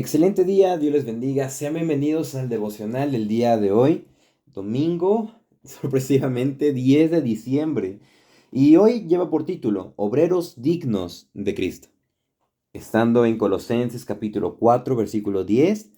Excelente día, Dios les bendiga. Sean bienvenidos al devocional del día de hoy, domingo, sorpresivamente 10 de diciembre. Y hoy lleva por título Obreros dignos de Cristo. Estando en Colosenses capítulo 4, versículo 10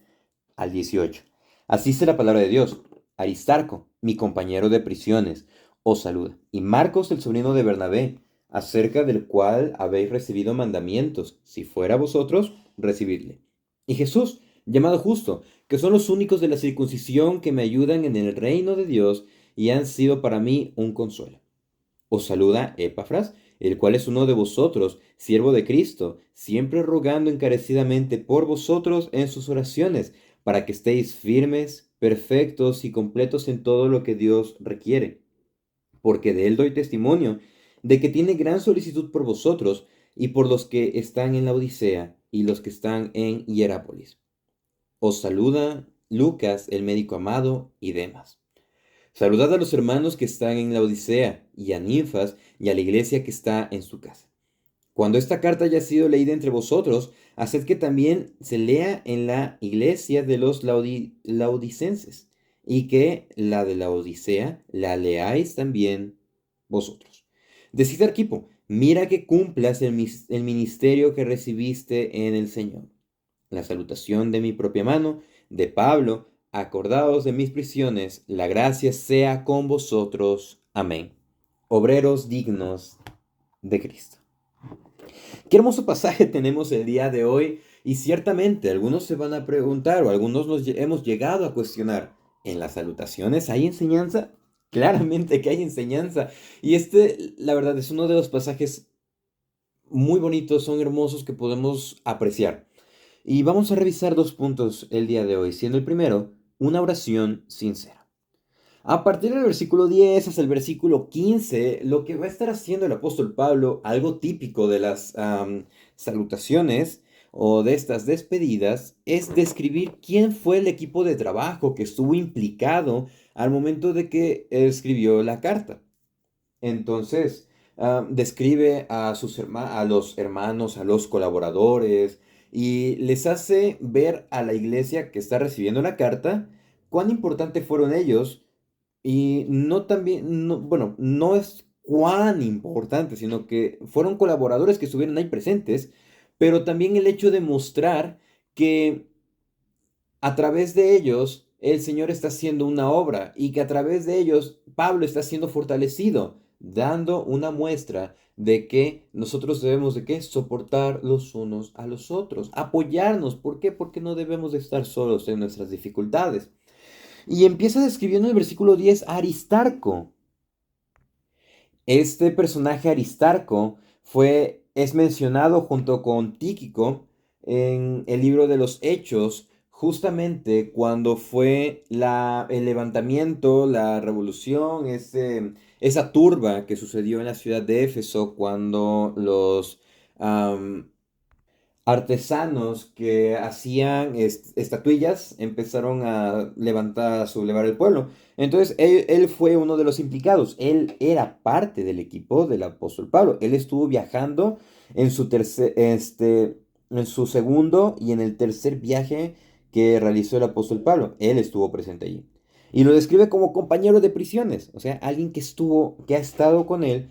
al 18. Así dice la palabra de Dios. Aristarco, mi compañero de prisiones, os saluda. Y Marcos, el sobrino de Bernabé, acerca del cual habéis recibido mandamientos. Si fuera vosotros, recibidle. Y Jesús, llamado justo, que son los únicos de la circuncisión que me ayudan en el reino de Dios y han sido para mí un consuelo. Os saluda Epafras, el cual es uno de vosotros, siervo de Cristo, siempre rogando encarecidamente por vosotros en sus oraciones, para que estéis firmes, perfectos y completos en todo lo que Dios requiere. Porque de él doy testimonio, de que tiene gran solicitud por vosotros y por los que están en la Odisea y los que están en Hierápolis. Os saluda Lucas, el médico amado, y Demas. Saludad a los hermanos que están en la Odisea, y a Ninfas, y a la iglesia que está en su casa. Cuando esta carta haya sido leída entre vosotros, haced que también se lea en la iglesia de los laodicenses, y que la de la Odisea la leáis también vosotros. Decid a Arquipo, mira que cumplas el ministerio que recibiste en el Señor. La salutación de mi propia mano, de Pablo. Acordaos de mis prisiones, la gracia sea con vosotros. Amén. Obreros dignos de Cristo. Qué hermoso pasaje tenemos el día de hoy y ciertamente algunos se van a preguntar o algunos hemos llegado a cuestionar, ¿en las salutaciones hay enseñanza? Claramente que hay enseñanza. Y la verdad, es uno de los pasajes muy bonitos, son hermosos que podemos apreciar. Y vamos a revisar dos puntos el día de hoy, siendo el primero, una oración sincera. A partir del versículo 10 hasta el versículo 15, lo que va a estar haciendo el apóstol Pablo, algo típico de las salutaciones o de estas despedidas, es describir quién fue el equipo de trabajo que estuvo implicado al momento de que escribió la carta. Entonces, describe a los hermanos, a los colaboradores, y les hace ver a la iglesia que está recibiendo la carta cuán importante fueron ellos y no también, no, bueno, no es cuán importante, sino que fueron colaboradores que estuvieron ahí presentes, pero también el hecho de mostrar que a través de ellos el Señor está haciendo una obra y que a través de ellos Pablo está siendo fortalecido, dando una muestra de que nosotros debemos de qué soportar los unos a los otros, apoyarnos. ¿Por qué? Porque no debemos de estar solos en nuestras dificultades. Y empieza describiendo en el versículo 10 a Aristarco. Este personaje Aristarco es mencionado junto con Tíquico en el libro de los Hechos, justamente cuando fue el levantamiento, la revolución, esa turba que sucedió en la ciudad de Éfeso cuando los artesanos que hacían estatuillas empezaron a levantar, a sublevar el pueblo. Entonces, él fue uno de los implicados. Él era parte del equipo del apóstol Pablo. Él estuvo viajando en en su segundo y en el tercer viaje que realizó el apóstol Pablo. Él estuvo presente allí. Y lo describe como compañero de prisiones, o sea, alguien que ha estado con él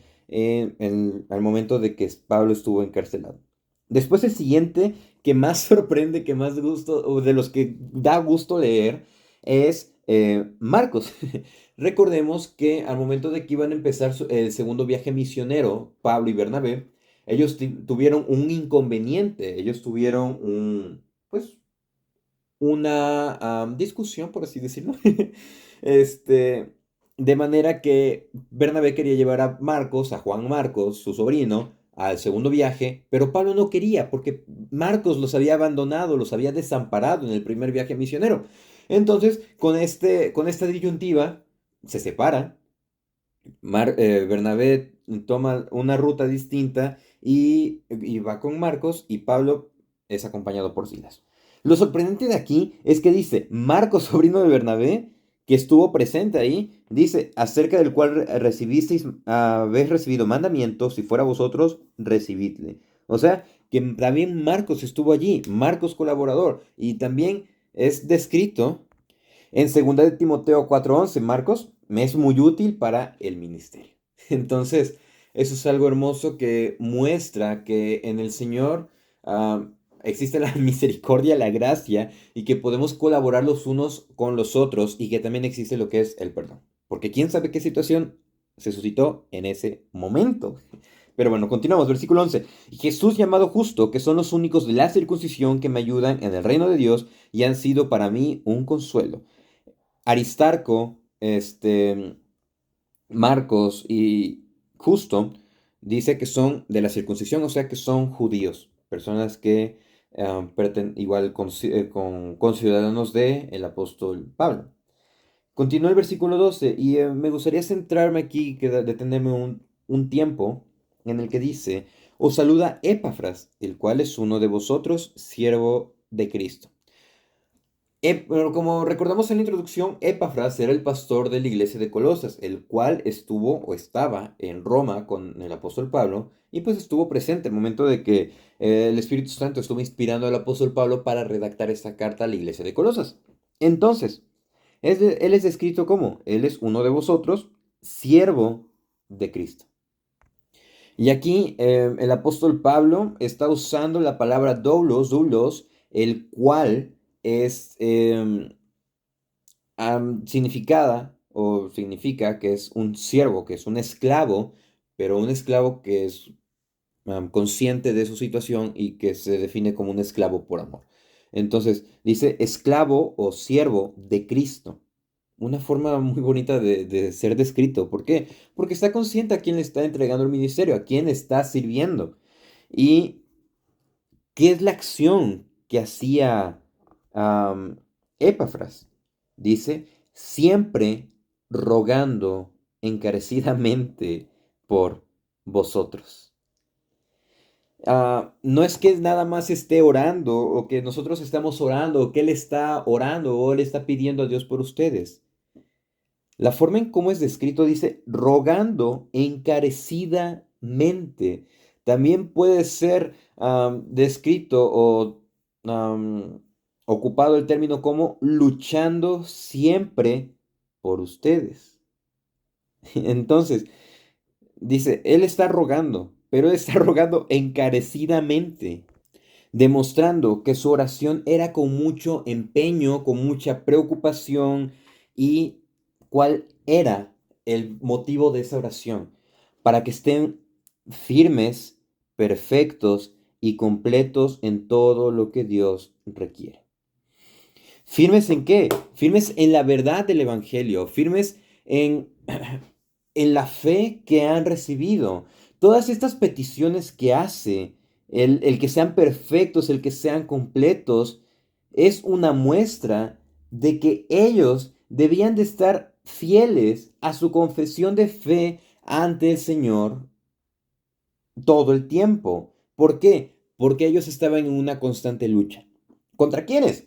al momento de que Pablo estuvo encarcelado. Después el siguiente que más sorprende, que más gusto, o de los que da gusto leer, es Marcos. Recordemos que al momento de que iban a empezar el segundo viaje misionero, Pablo y Bernabé, ellos tuvieron un inconveniente, ellos tuvieron pues, una discusión, por así decirlo. este, de manera que Bernabé quería llevar a Marcos, a Juan Marcos, su sobrino, al segundo viaje, pero Pablo no quería porque Marcos los había abandonado, los había desamparado en el primer viaje misionero. Entonces, con esta disyuntiva, se separan. Bernabé toma una ruta distinta y va con Marcos y Pablo es acompañado por Silas. Lo sorprendente de aquí es que dice, Marcos, sobrino de Bernabé, que estuvo presente ahí, dice, acerca del cual habéis recibido mandamientos, si fuera vosotros, recibidle. O sea, que también Marcos estuvo allí, Marcos colaborador, y también es descrito en 2 de Timoteo 4:11. Marcos me es muy útil para el ministerio. Entonces, eso es algo hermoso que muestra que en el Señor ah, existe la misericordia, la gracia, y que podemos colaborar los unos con los otros, y que también existe lo que es el perdón. Porque quién sabe qué situación se suscitó en ese momento. Pero bueno, continuamos, versículo 11. Jesús llamado justo, que son los únicos de la circuncisión que me ayudan en el reino de Dios y han sido para mí un consuelo. Aristarco, Marcos y Justo dice que son de la circuncisión, o sea que son judíos, personas que igual con ciudadanos de el apóstol Pablo. Continúa el versículo 12 y me gustaría centrarme aquí, detenerme un tiempo en el que dice, os saluda Epafras, el cual es uno de vosotros, siervo de Cristo. Pero como recordamos en la introducción, Epafras era el pastor de la iglesia de Colosas, el cual estuvo o estaba en Roma con el apóstol Pablo y pues estuvo presente el momento de que el Espíritu Santo estuvo inspirando al apóstol Pablo para redactar esta carta a la iglesia de Colosas. Entonces, él es descrito como, él es uno de vosotros, siervo de Cristo. Y aquí el apóstol Pablo está usando la palabra doulos, el cual es significada o significa que es un siervo, que es un esclavo, pero un esclavo que es consciente de su situación y que se define como un esclavo por amor. Entonces, dice esclavo o siervo de Cristo. Una forma muy bonita de ser descrito. ¿Por qué? Porque está consciente a quién le está entregando el ministerio, a quién está sirviendo. ¿Y qué es la acción que hacía Epafras? Dice, siempre rogando encarecidamente por vosotros. No es que nada más esté orando o que nosotros estamos orando o que Él está orando o Él está pidiendo a Dios por ustedes. La forma en cómo es descrito dice rogando encarecidamente. También puede ser descrito o ocupado el término como luchando siempre por ustedes. Entonces, dice, Él está rogando, pero Él está rogando encarecidamente, demostrando que su oración era con mucho empeño, con mucha preocupación. ¿Y cuál era el motivo de esa oración? Para que estén firmes, perfectos y completos en todo lo que Dios requiere. ¿Firmes en qué? Firmes en la verdad del Evangelio, firmes en, en la fe que han recibido. Todas estas peticiones que hace, el que sean perfectos, el que sean completos, es una muestra de que ellos debían de estar fieles a su confesión de fe ante el Señor todo el tiempo. ¿Por qué? Porque ellos estaban en una constante lucha. ¿Contra quiénes?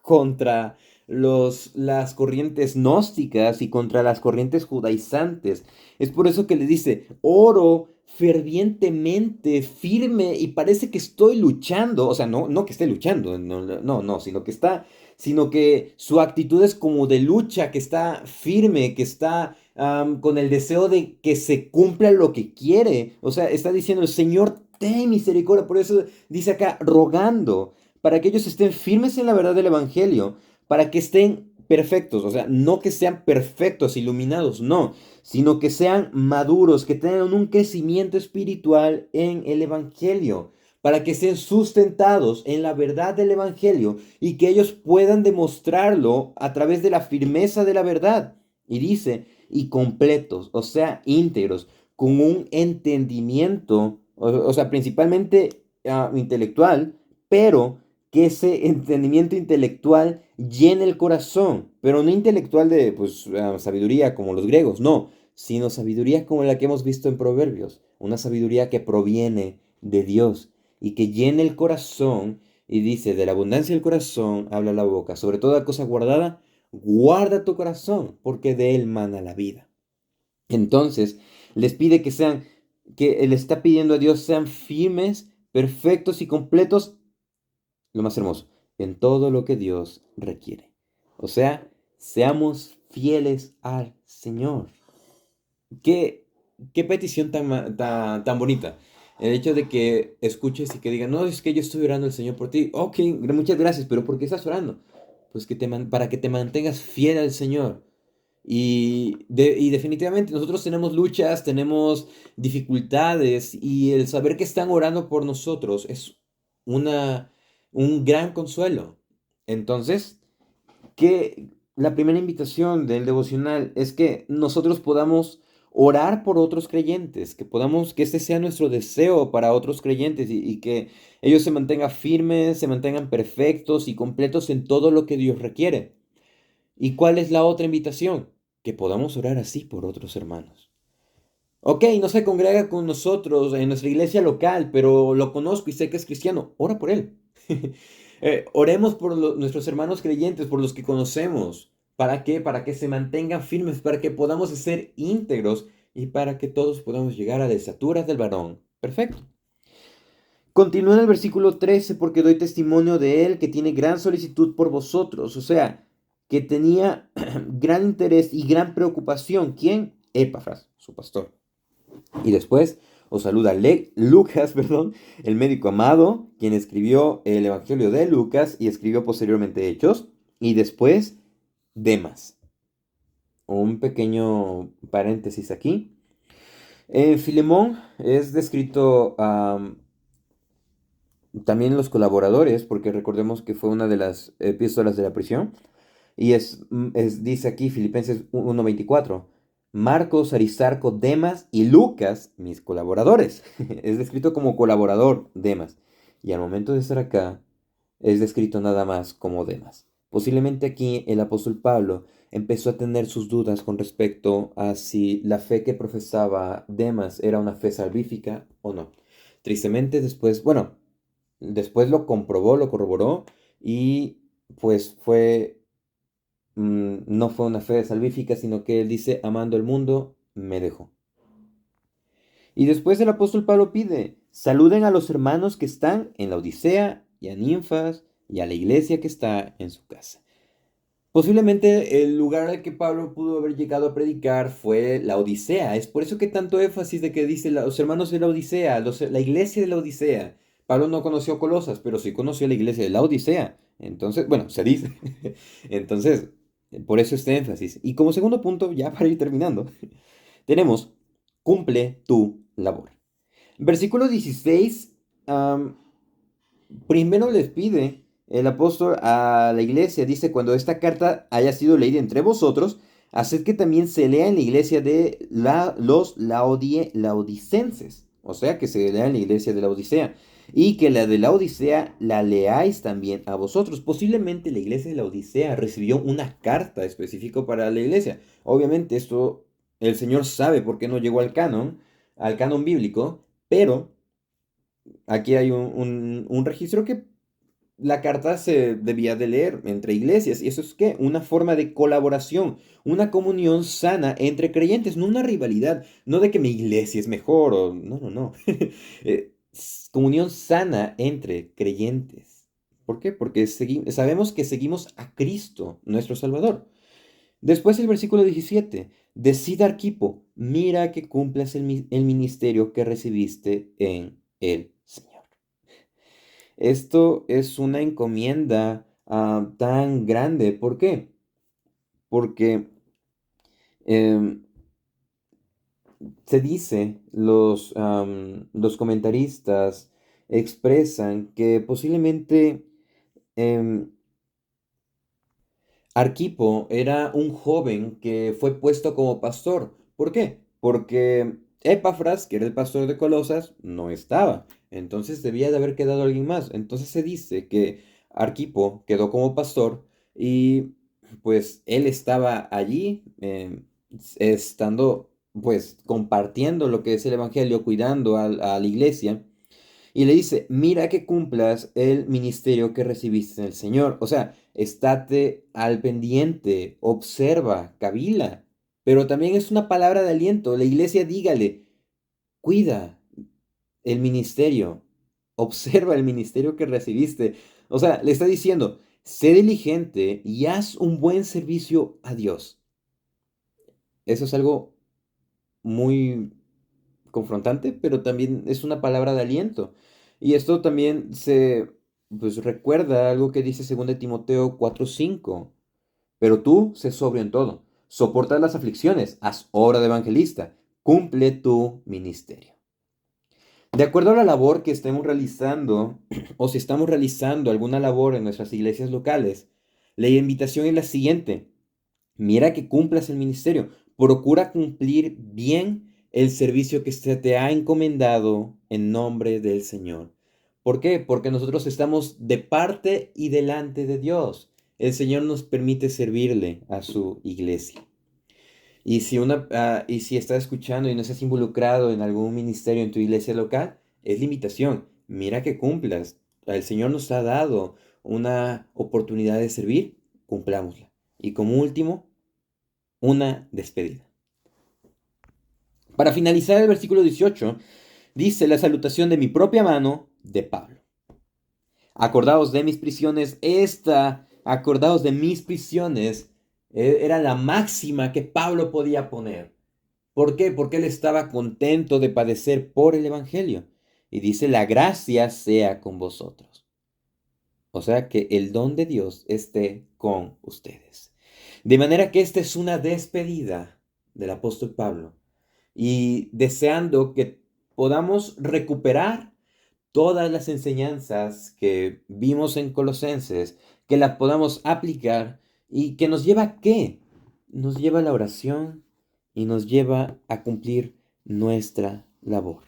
Contra las corrientes gnósticas y contra las corrientes judaizantes. Es por eso que le dice, oro fervientemente, firme, y parece que estoy luchando. O sea, no que esté luchando, no, sino que su actitud es como de lucha, que está firme, que está con el deseo de que se cumpla lo que quiere. O sea, está diciendo, el Señor, ten misericordia. Por eso dice acá, rogando, para que ellos estén firmes en la verdad del Evangelio, para que estén perfectos. O sea, no que sean perfectos, iluminados, no, sino que sean maduros, que tengan un crecimiento espiritual en el Evangelio, para que estén sustentados en la verdad del Evangelio y que ellos puedan demostrarlo a través de la firmeza de la verdad. Y dice, y completos, o sea, íntegros, con un entendimiento, o sea, principalmente intelectual, pero que ese entendimiento intelectual llene el corazón, pero no intelectual de pues, sabiduría como los griegos, no, sino sabiduría como la que hemos visto en Proverbios, una sabiduría que proviene de Dios y que llene el corazón. Y dice, de la abundancia del corazón habla la boca, sobre toda cosa guardada, guarda tu corazón, porque de él mana la vida. Entonces, les pide que le está pidiendo a Dios, sean firmes, perfectos y completos, lo más hermoso, en todo lo que Dios requiere. O sea, seamos fieles al Señor. Qué, qué petición tan bonita. El hecho de que escuches y que digan, no, es que yo estoy orando al Señor por ti. Ok, muchas gracias, pero ¿por qué estás orando? Pues para que te mantengas fiel al Señor. Y definitivamente nosotros tenemos luchas, tenemos dificultades y el saber que están orando por nosotros es una, un gran consuelo. Entonces, que la primera invitación del devocional es que nosotros podamos orar por otros creyentes, que podamos, que este sea nuestro deseo para otros creyentes y que ellos se mantengan firmes, se mantengan perfectos y completos en todo lo que Dios requiere. ¿Y cuál es la otra invitación? Que podamos orar así por otros hermanos. Ok, no se congrega con nosotros en nuestra iglesia local, pero lo conozco y sé que es cristiano. Ora por él. Oremos por nuestros hermanos creyentes, por los que conocemos. ¿Para qué? Para que se mantengan firmes, para que podamos ser íntegros y para que todos podamos llegar a la estatura del varón. Perfecto. Continúa en el versículo 13, porque doy testimonio de él que tiene gran solicitud por vosotros, o sea, que tenía gran interés y gran preocupación. ¿Quién? Epafras, su pastor. Y después os saluda Lucas, perdón, el médico amado, quien escribió el Evangelio de Lucas y escribió posteriormente Hechos. Y después Demas. Un pequeño paréntesis aquí. Filemón es descrito también los colaboradores, porque recordemos que fue una de las epístolas de la prisión. Y dice aquí Filipenses 1:24, Marcos, Aristarco, Demas y Lucas, mis colaboradores. Es descrito como colaborador Demas. Y al momento de estar acá, es descrito nada más como Demas. Posiblemente aquí el apóstol Pablo empezó a tener sus dudas con respecto a si la fe que profesaba Demas era una fe salvífica o no. Tristemente después, bueno, después lo comprobó, lo corroboró y pues no fue una fe salvífica, sino que él dice, amando el mundo, me dejó. Y después el apóstol Pablo pide, saluden a los hermanos que están en la Odisea y a Ninfas y a la iglesia que está en su casa. Posiblemente el lugar al que Pablo pudo haber llegado a predicar fue la Odisea. Es por eso que tanto énfasis de que dice los hermanos de la Odisea, la iglesia de la Odisea. Pablo no conoció Colosas, pero sí conoció la iglesia de la Odisea. Entonces, bueno, se dice. Entonces, por eso este énfasis. Y como segundo punto, ya para ir terminando, tenemos, cumple tu labor. Versículo 16, primero les pide el apóstol a la iglesia, dice, cuando esta carta haya sido leída entre vosotros, haced que también se lea en la iglesia de los laodicenses, o sea, que se lea en la iglesia de la Odisea, y que la de la Odisea la leáis también a vosotros. Posiblemente la iglesia de la Odisea recibió una carta específica para la iglesia. Obviamente esto el Señor sabe por qué no llegó al canon bíblico, pero aquí hay un registro que la carta se debía de leer entre iglesias. ¿Y eso es qué? Una forma de colaboración, una comunión sana entre creyentes, no una rivalidad, no de que mi iglesia es mejor o... No, no, no. Comunión sana entre creyentes. ¿Por qué? Porque sabemos que seguimos a Cristo, nuestro Salvador. Después el versículo 17. Decida Arquipo, mira que cumplas el ministerio que recibiste en el Señor. Esto es una encomienda tan grande. ¿Por qué? Porque em, se dice, los comentaristas expresan que posiblemente em, Arquipo era un joven que fue puesto como pastor. ¿Por qué? Porque Epafras, que era el pastor de Colosas, no estaba. Entonces debía de haber quedado alguien más. Entonces se dice que Arquipo quedó como pastor y pues él estaba allí estando pues compartiendo lo que es el evangelio, cuidando a la iglesia. Y le dice, mira que cumplas el ministerio que recibiste en el Señor. O sea, estate al pendiente, observa, cavila. Pero también es una palabra de aliento. La iglesia dígale, cuida el ministerio, observa el ministerio que recibiste. O sea, le está diciendo, sé diligente y haz un buen servicio a Dios. Eso es algo muy confrontante, pero también es una palabra de aliento. Y esto también pues, recuerda algo que dice 2 Timoteo 4:5. Pero tú sé sobrio en todo, soporta las aflicciones, haz obra de evangelista, cumple tu ministerio. De acuerdo a la labor que estemos realizando, o si estamos realizando alguna labor en nuestras iglesias locales, la invitación es la siguiente. Mira que cumplas el ministerio. Procura cumplir bien el servicio que se te ha encomendado en nombre del Señor. ¿Por qué? Porque nosotros estamos de parte y delante de Dios. El Señor nos permite servirle a su iglesia. Y si estás escuchando y no estás involucrado en algún ministerio en tu iglesia local, es la invitación. Mira que cumplas. El Señor nos ha dado una oportunidad de servir, cumplámosla. Y como último, una despedida. Para finalizar el versículo 18, dice la salutación de mi propia mano de Pablo. Acordaos de mis prisiones, acordaos de mis prisiones, era la máxima que Pablo podía poner. ¿Por qué? Porque él estaba contento de padecer por el Evangelio. Y dice, la gracia sea con vosotros. O sea, que el don de Dios esté con ustedes. De manera que esta es una despedida del apóstol Pablo. Y deseando que podamos recuperar todas las enseñanzas que vimos en Colosenses, que las podamos aplicar y que nos lleva a ¿qué? Nos lleva a la oración y nos lleva a cumplir nuestra labor.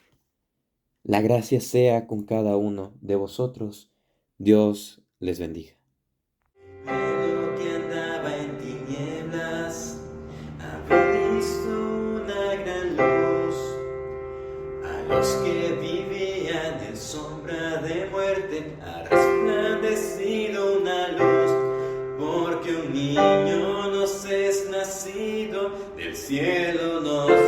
La gracia sea con cada uno de vosotros. Dios les bendiga. Pueblo que andaba en tinieblas ha visto una gran luz. A los que vivían en sombra de muerte ha resplandecido una luz. Porque un niño nos es nacido, del cielo nos